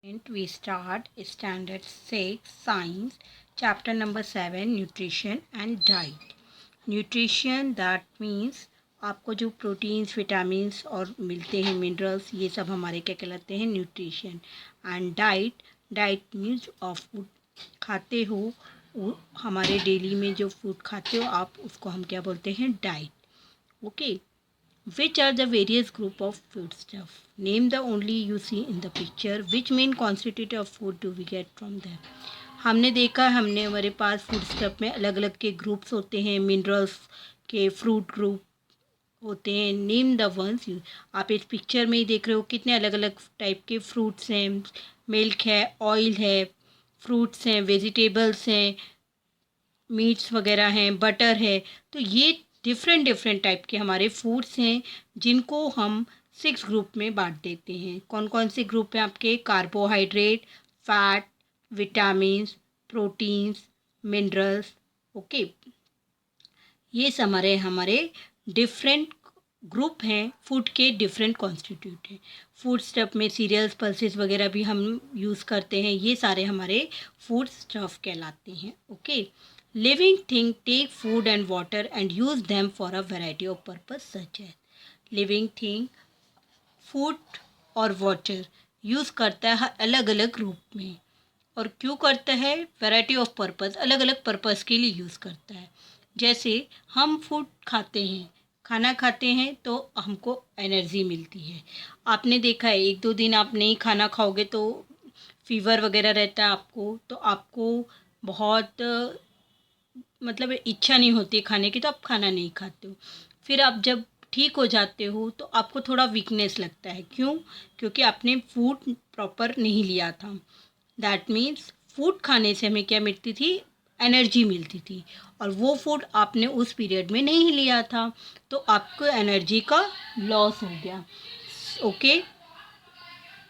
We start standard 6 science chapter number 7 nutrition and diet. Nutrition that means आपको जो proteins vitamins और मिलते हैं मिनरल्स ये सब हमारे क्या कहलाते हैं nutrition. And diet means of food खाते हो हमारे डेली में जो फूड खाते हो आप उसको हम क्या बोलते हैं diet. Okay. Which are the various group of foodstuff? Name the only you see in the picture. Which main constituent of food do we get from them? हमने देखा हमने हमारे पास फूड स्टफ में अलग अलग के ग्रुप्स होते हैं मिनरल्स के फ्रूट ग्रुप होते हैं. Name the ones. आप इस पिक्चर में ही देख रहे हो कितने अलग अलग टाइप के फ्रूट्स हैं. मिल्क है, ऑयल है, फ्रूट्स हैं, वेजिटेबल्स हैं, मीट्स वगैरह हैं, बटर है. तो ये डिफरेंट टाइप के हमारे फूड्स हैं जिनको हम 6 ग्रुप में बांट देते हैं. कौन कौन से ग्रुप हैं आपके? Carbohydrate, fat, vitamins, proteins, minerals. Okay. ये हमारे डिफरेंट ग्रुप हैं फूड के. डिफरेंट कॉन्स्टिट्यूट हैं. फूड स्टफ में सीरियल्स पल्सेस वगैरह भी हम यूज़ करते हैं. ये सारे हमारे फूड स्टफ कहलाते हैं. Okay. Living thing take food and water and use them for a variety of purpose such as. Living thing food और water यूज़ करता है अलग अलग रूप में. और क्यों करता है? वैरायटी ऑफ पर्पस, अलग अलग पर्पस के लिए यूज़ करता है. जैसे हम फूड खाते हैं, खाना खाते हैं तो हमको एनर्जी मिलती है. आपने देखा है 1-2 दिन आप नहीं खाना खाओगे तो फीवर वगैरह रहता है आपको, तो आपको बहुत मतलब इच्छा नहीं होती खाने की, तो आप खाना नहीं खाते हो. फिर आप जब ठीक हो जाते हो तो आपको थोड़ा वीकनेस लगता है. क्यों? क्योंकि आपने फूड प्रॉपर नहीं लिया था. दैट मीन्स फूड खाने से हमें क्या मिलती थी? एनर्जी मिलती थी. और वो फूड आपने उस पीरियड में नहीं लिया था तो आपको एनर्जी का लॉस हो गया. Okay.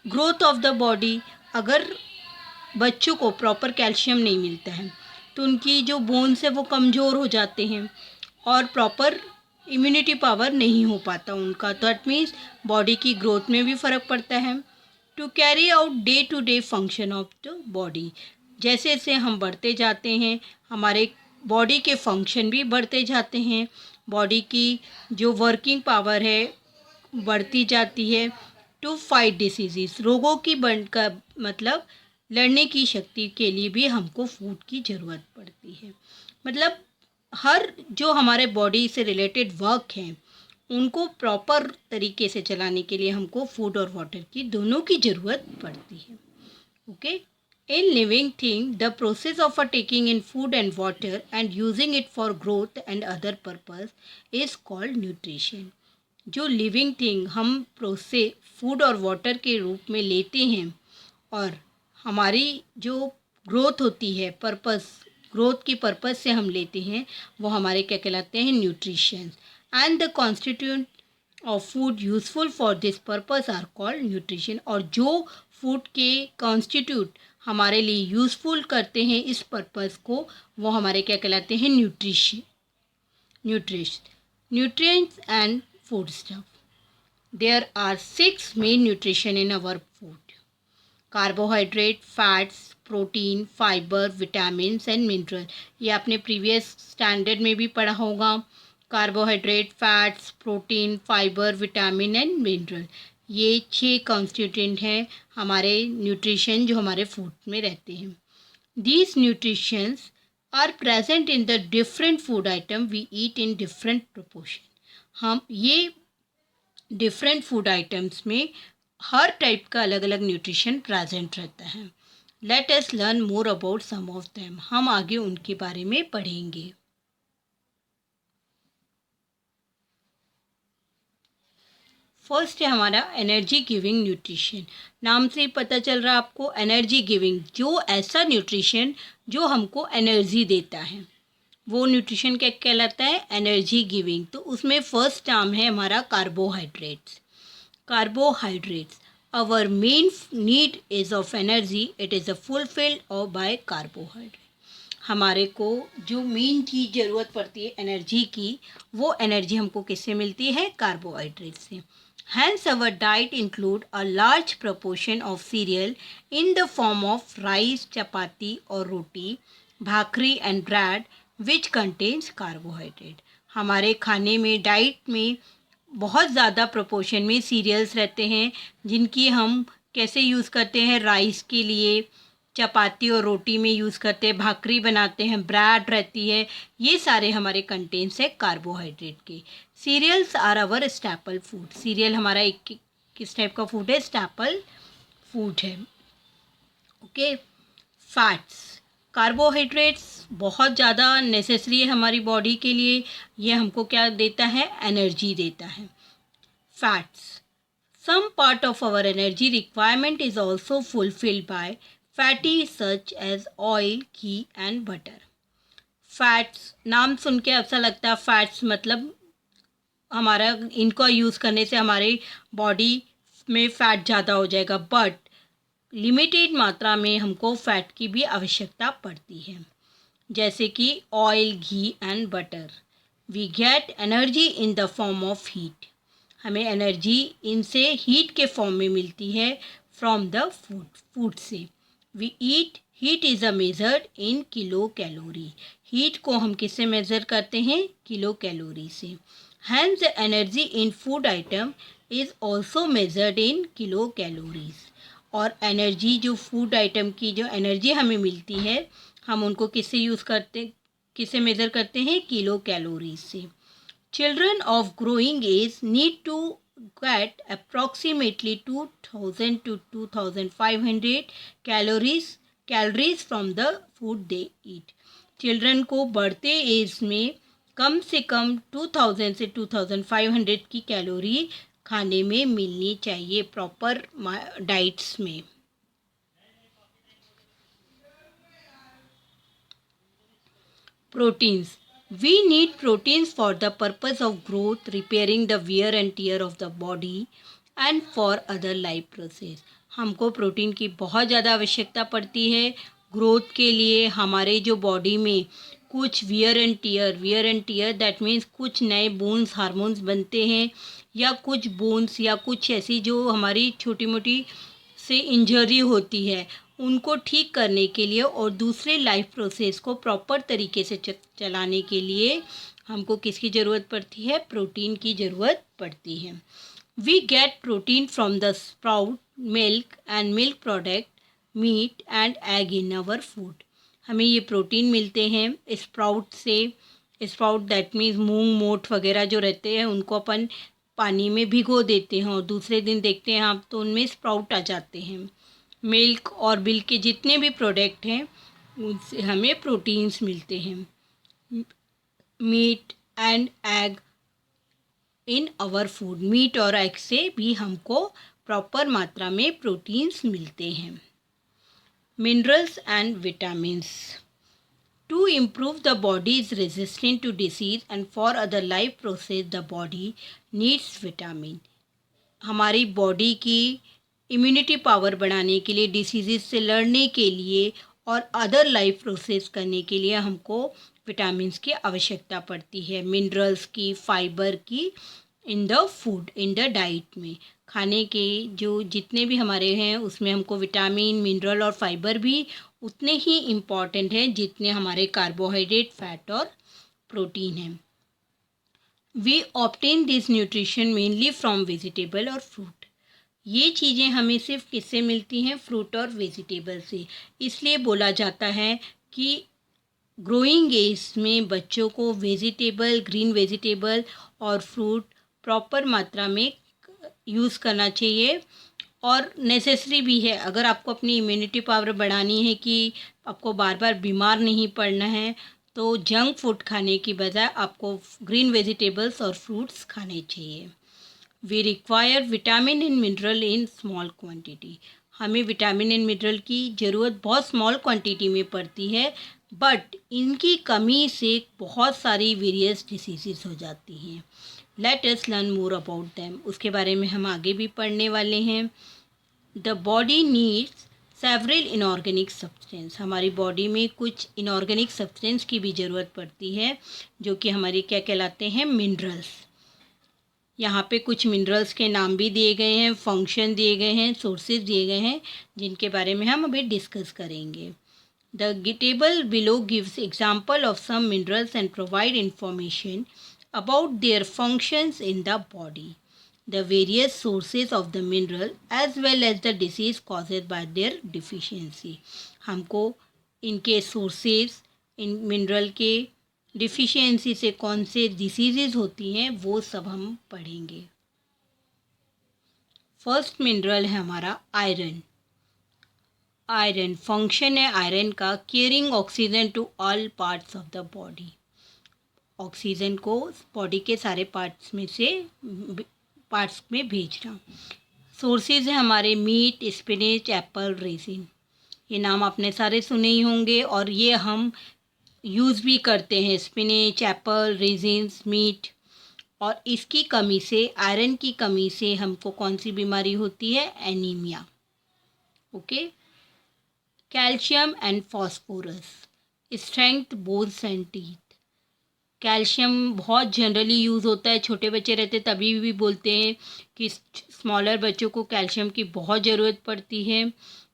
Growth of the body. अगर बच्चों को प्रॉपर कैल्शियम नहीं मिलता है तो उनकी जो बोन्स है वो कमज़ोर हो जाते हैं और प्रॉपर इम्यूनिटी पावर नहीं हो पाता उनका. तो दैट मीन्स बॉडी की ग्रोथ में भी फ़र्क पड़ता है. To carry out day to day function of the body. जैसे जैसे हम बढ़ते जाते हैं हमारे बॉडी के फंक्शन भी बढ़ते जाते हैं. बॉडी की जो वर्किंग पावर है बढ़ती जाती है. To fight disease. रोगों की का मतलब लड़ने की शक्ति के लिए भी हमको फूड की ज़रूरत पड़ती है. मतलब हर जो हमारे बॉडी से रिलेटेड वर्क हैं उनको प्रॉपर तरीके से चलाने के लिए हमको फूड और वाटर की दोनों की ज़रूरत पड़ती है. Okay. In living thing the process of taking in food and water and using it for growth and other purpose is called nutrition. जो लिविंग थिंग हम प्रोसेस फूड और वाटर के रूप में लेते हैं और हमारी जो ग्रोथ होती है ग्रोथ की पर्पस से हम लेते हैं वो हमारे क्या कहलाते हैं? Nutrition. And the constituent of food useful for this purpose are called nutrition. और जो फूड के कॉन्स्टिट्यूट हमारे लिए यूजफुल करते हैं इस पर्पस को वो हमारे क्या कहलाते हैं? Nutrients and food stuff. There are 6 main nutrition in our food. Carbohydrate, fats, protein, fibre, vitamins and mineral. ये आपने प्रीवियस स्टैंडर्ड में भी पढ़ा होगा. Carbohydrate, fats, protein, fibre, vitamin and mineral. ये 6 कॉन्स्टिट्यूएंट हैं हमारे न्यूट्रिशन जो हमारे फूड में रहते हैं. These nutritions are present in the different food item we eat in different proportion. हम ये डिफरेंट फूड आइटम्स में हर टाइप का अलग अलग न्यूट्रिशन प्रेजेंट रहता है. Let us learn more about some of them. हम आगे उनके बारे में पढ़ेंगे. फर्स्ट है हमारा एनर्जी गिविंग न्यूट्रिशन. नाम से ही पता चल रहा है आपको एनर्जी गिविंग. जो ऐसा न्यूट्रिशन जो हमको एनर्जी देता है वो न्यूट्रिशन क्या कहलाता है? Energy giving. तो उसमें फर्स्ट टर्म है हमारा carbohydrates. Carbohydrates. Our main need is of energy. It is fulfilled by carbohydrate. हमारे को जो मेन चीज़ ज़रूरत पड़ती है एनर्जी की वो एनर्जी हमको किससे मिलती है? कार्बोहाइड्रेट से. Hence, our diet include a large proportion of cereal in the form of rice, chapati or roti, bhakri and bread, which contains carbohydrate. हमारे खाने में, डाइट में बहुत ज़्यादा प्रोपोर्शन में सीरियल्स रहते हैं, जिनकी हम कैसे यूज़ करते हैं, राइस के लिए, चपाती और रोटी में यूज़ करते हैं, भाकरी बनाते हैं, ब्रेड रहती है, ये सारे हमारे कंटेंट्स है कार्बोहाइड्रेट के। Cereals are our staple food. Cereal हमारा एक किस टाइप का फूड है? स्टैपल फूड है। ओके। फैट्स, कार्बोहाइड्रेट्स बहुत ज़्यादा नेसेसरी है हमारी बॉडी के लिए। ये हमको क्या देता है? एनर्जी देता है। Fats, some part of our energy requirement is also fulfilled by fatty such as oil, ghee and butter. Fats, नाम सुन के ऐसा लगता है फैट्स मतलब हमारा इनको यूज़ करने से हमारे बॉडी में फ़ैट ज़्यादा हो जाएगा, बट लिमिटेड मात्रा में हमको फ़ैट की भी आवश्यकता पड़ती है, जैसे कि oil, ghee and butter. We get energy in the form of heat. हमें एनर्जी इनसे हीट के फॉर्म में मिलती है फ्रॉम द फूड से। We eat, heat is a measured in kilo calorie. Heat को हम किससे मेज़र करते हैं? किलो कैलोरी से। Hence the energy in food item is also measured in kilo calories. और एनर्जी जो फूड आइटम की जो एनर्जी हमें मिलती है, हम उनको किससे मेज़र करते हैं? किलो कैलोरीज से। Children of growing age need to get approximately 2000 to 2500 calories from the food they eat. Children को बढ़ते एज में कम से कम 2000 से 2500 की कैलोरी खाने में मिलनी चाहिए प्रॉपर डाइट्स में। Proteins. We need proteins for the purpose of growth, repairing the wear and tear of the body and for other life process. हमको प्रोटीन की बहुत ज़्यादा आवश्यकता पड़ती है ग्रोथ के लिए। हमारे जो बॉडी में कुछ wear and tear that means कुछ नए बोन्स, हार्मोन्स बनते हैं, या कुछ बोन्स या कुछ ऐसी जो हमारी छोटी मोटी से इंजरी होती है, उनको ठीक करने के लिए और दूसरे लाइफ प्रोसेस को प्रॉपर तरीके से चलाने के लिए हमको किसकी ज़रूरत पड़ती है? प्रोटीन की ज़रूरत पड़ती है। We get protein from the sprout, milk and milk product, meat and egg in our food. हमें ये प्रोटीन मिलते हैं स्प्राउट से। स्प्राउट दैट मीन्स मूंग, मोठ वगैरह जो रहते हैं, उनको अपन पानी में भिगो देते हैं और दूसरे दिन देखते हैं आप तो उनमें स्प्राउट आ जाते हैं। मिल्क और मिल्क के जितने भी प्रोडक्ट हैं उनसे हमें प्रोटीन्स मिलते हैं। Meat and egg in our food, meat और एग से भी हमको प्रॉपर मात्रा में प्रोटीन्स मिलते हैं। Minerals and vitamins, to improve the body is resistant to disease and for other life process the body needs vitamin. हमारी बॉडी की इम्यूनिटी पावर बढ़ाने के लिए, डिसीज़ से लड़ने के लिए और अदर लाइफ प्रोसेस करने के लिए हमको विटामिन्स की आवश्यकता पड़ती है, मिनरल्स की, फाइबर की in the food, in the diet में। खाने के जो जितने भी हमारे हैं उसमें हमको विटामिन, मिनरल और फाइबर भी उतने ही इम्पॉर्टेंट हैं जितने हमारे कार्बोहाइड्रेट, फैट और प्रोटीन हैं। We obtain this nutrition mainly from vegetable और फ्रूट। ये चीज़ें हमें सिर्फ किससे मिलती हैं? फ्रूट और वेजिटेबल से। इसलिए बोला जाता है कि ग्रोइंग एज में बच्चों को वेजिटेबल, ग्रीन वेजिटेबल और फ्रूट प्रॉपर मात्रा में यूज़ करना चाहिए और नेसेसरी भी है। अगर आपको अपनी इम्यूनिटी पावर बढ़ानी है कि आपको बार बार बीमार नहीं पड़ना है, तो जंक फूड खाने की बजाय आपको ग्रीन वेजिटेबल्स और फ्रूट्स खाने चाहिए। We require vitamin and mineral in small quantity. हमें विटामिन एंड मिनरल की ज़रूरत बहुत स्मॉल क्वांटिटी में पड़ती है, बट इनकी कमी से बहुत सारी वेरियस डिसीज़ हो जाती हैं। Late us learn more about them. उसके बारे में हम आगे भी पढ़ने वाले हैं। The body needs several inorganic substance. हमारी बॉडी में कुछ इनऑर्गेनिक सब्सटेंस की भी ज़रूरत पड़ती है, जो कि हमारे क्या कहलाते हैं? मिनरल्स। यहाँ पे कुछ मिनरल्स के नाम भी दिए गए हैं, फंक्शन दिए गए हैं, सोर्सेज दिए गए हैं, जिनके बारे में हम अभी डिस्कस करेंगे। The table below gives example of some minerals and provide information about their functions in the body, the various sources of the mineral as well as the disease caused by their deficiency. हमको इनके sources, इन mineral के deficiency से कौन से diseases होती हैं वो सब हम पढ़ेंगे। फर्स्ट मिनरल है हमारा आयरन। आयरन फंक्शन है आयरन का carrying oxygen to all parts of the body, oxygen को बॉडी के सारे पार्ट्स में भेजना। सोर्सेज है हमारे मीट, स्पिनच, एप्पल, रेजिन। ये नाम आपने सारे सुने ही होंगे और ये हम यूज़ भी करते हैं, स्पिनच, एप्पल, रेजिन्स, मीट। और इसकी कमी से, आयरन की कमी से हमको कौन सी बीमारी होती है? Anaemia. Okay. Calcium and phosphorus strength bones and teeth. Calcium बहुत जनरली यूज़ होता है, छोटे बच्चे रहते तभी भी बोलते हैं कि स्मॉलर बच्चों को कैल्शियम की बहुत ज़रूरत पड़ती है,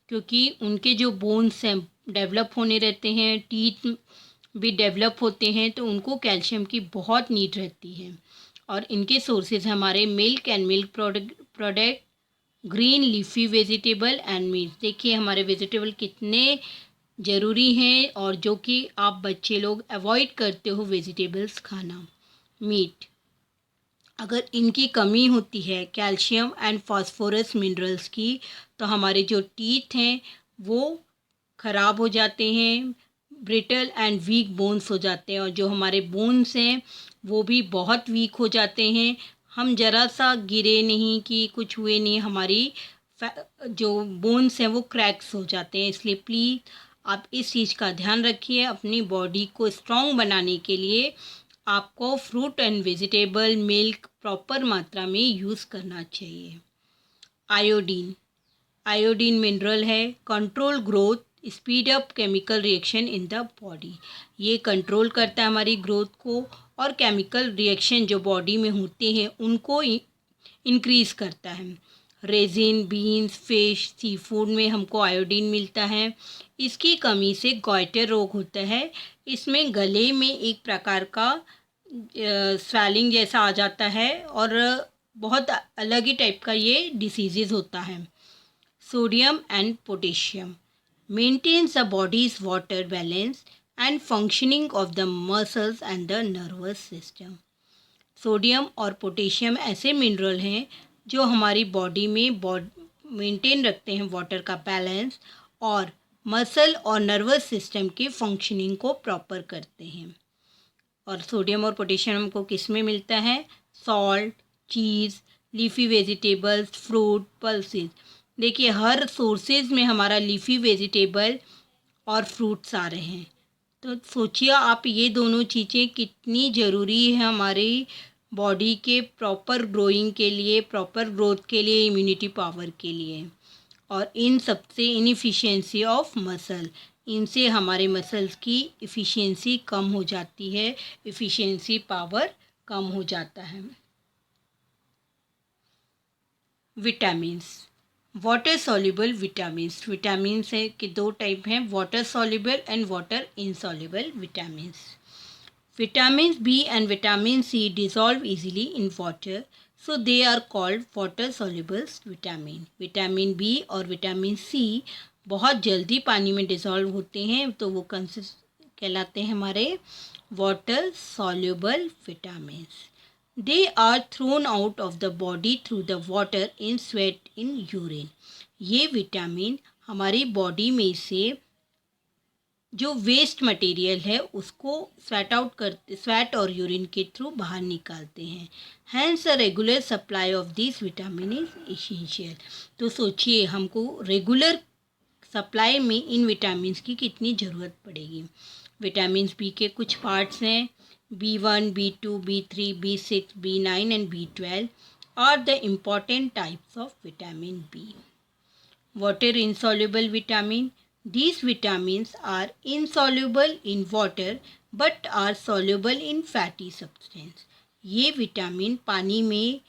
क्योंकि उनके जो बोन्स हैं डेवलप होने रहते हैं, टीथ भी डेवलप होते हैं, तो उनको कैल्शियम की बहुत नीड रहती है। और इनके सोर्सेज हमारे milk and milk product, green leafy vegetable and meat. देखिए हमारे वेजिटेबल कितने ज़रूरी हैं और जो कि आप बच्चे लोग अवॉइड करते हो वेजिटेबल्स खाना। मीट, अगर इनकी कमी होती है कैल्शियम एंड फास्फोरस मिनरल्स की, तो हमारे जो टीथ हैं वो ख़राब हो जाते हैं, ब्रिटल एंड वीक बोन्स हो जाते हैं, और जो हमारे बोन्स हैं वो भी बहुत वीक हो जाते हैं। हम ज़रा सा गिरे नहीं कि कुछ हुए नहीं, हमारी जो बोन्स हैं वो क्रैक्स हो जाते हैं। इसलिए प्लीज़ आप इस चीज़ का ध्यान रखिए। अपनी बॉडी को स्ट्रॉन्ग बनाने के लिए आपको fruit and vegetable, milk proper मात्रा में यूज़ करना चाहिए। आयोडीन, आयोडीन मिनरल है, control growth, speed up chemical reaction in the body. ये कंट्रोल करता है हमारी ग्रोथ को, और केमिकल रिएक्शन जो बॉडी में होते हैं उनको इंक्रीज़ करता है। Resin, beans, fish, sea food में हमको आयोडीन मिलता है। इसकी कमी से गॉइटर रोग होता है। इसमें गले में एक प्रकार का स्वेलिंग जैसा आ जाता है और बहुत अलग ही टाइप का ये डिसीज़ होता है। Sodium and potassium maintains the body's water balance and functioning of the muscles and the nervous system. Sodium और पोटेशियम ऐसे मिनरल हैं जो हमारी बॉडी में मेंटेन रखते हैं वाटर का बैलेंस, और मसल और नर्वस सिस्टम के फंक्शनिंग को प्रॉपर करते हैं। और सोडियम और पोटेशियम हमको किस में मिलता है? सॉल्ट, चीज़, लीफी वेजिटेबल्स, फ्रूट, पल्सेस। देखिए हर सोर्सेज में हमारा लीफी वेजिटेबल और फ्रूट्स आ रहे हैं, तो सोचिए आप ये दोनों चीज़ें कितनी ज़रूरी है हमारी बॉडी के प्रॉपर ग्रोइंग के लिए, प्रॉपर ग्रोथ के लिए, इम्यूनिटी पावर के लिए। और इन सबसे इनएफिशिएंसी ऑफ मसल, इनसे हमारे मसल्स की इफ़िशियंसी कम हो जाती है, इफ़िशियंसी पावर कम हो जाता है। Vitamins, water soluble vitamins. Vitamins है कि दो टाइप हैं, water soluble and water insoluble vitamins. Vitamins B and vitamin C dissolve easily in water, so they are called water soluble vitamin. Vitamin B और vitamin C बहुत जल्दी पानी में dissolve होते हैं, तो वो कहलाते हैं हमारे water soluble vitamins. They are thrown out of the body through the water in sweat in urine. ये विटामिन हमारी बॉडी में से जो वेस्ट मटेरियल है उसको स्वेट और यूरिन के थ्रू बाहर निकालते हैं। Hence a regular supply of this vitamin is essential. तो सोचिए हमको रेगुलर सप्लाई में इन विटामिन की कितनी ज़रूरत पड़ेगी। विटामिन बी के कुछ पार्ट्स हैं, B1, B2, B3, B6, B9 and B12 are the important types of vitamin B. Water insoluble vitamin. These vitamins are insoluble in water but are soluble in fatty substance. ये vitamin पानी में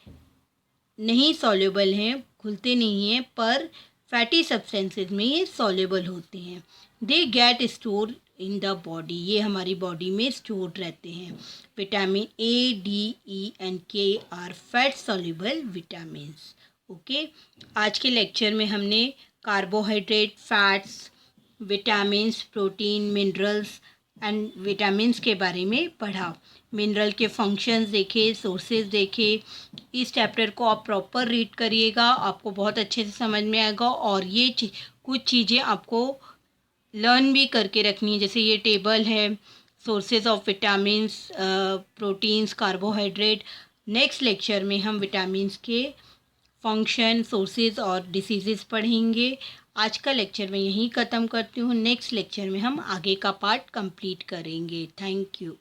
नहीं soluble हैं, घुलते नहीं हैं, पर fatty substances में ये सॉल्युबल होते हैं। They get store in the body, ये हमारी बॉडी में स्टोर रहते हैं। Vitamin A, D, E and K are fat soluble vitamins. Okay, आज के लेक्चर में हमने carbohydrate, fats, vitamins, protein, minerals and vitamins के बारे में पढ़ा। मिनरल के फंक्शंस देखे, सोर्सेज देखे। इस चैप्टर को आप प्रॉपर रीड करिएगा, आपको बहुत अच्छे से समझ में आएगा। और ये कुछ चीज़ें आपको लर्न भी करके रखनी है, जैसे ये टेबल है, sources of vitamins, proteins, carbohydrate. Next lecture में हम विटामिन्स के फंक्शन, सोर्सेज और डिसीजेस पढ़ेंगे। आज का लेक्चर मैं यहीं ख़त्म करती हूँ। नेक्स्ट लेक्चर में हम आगे का पार्ट कंप्लीट करेंगे। Thank you.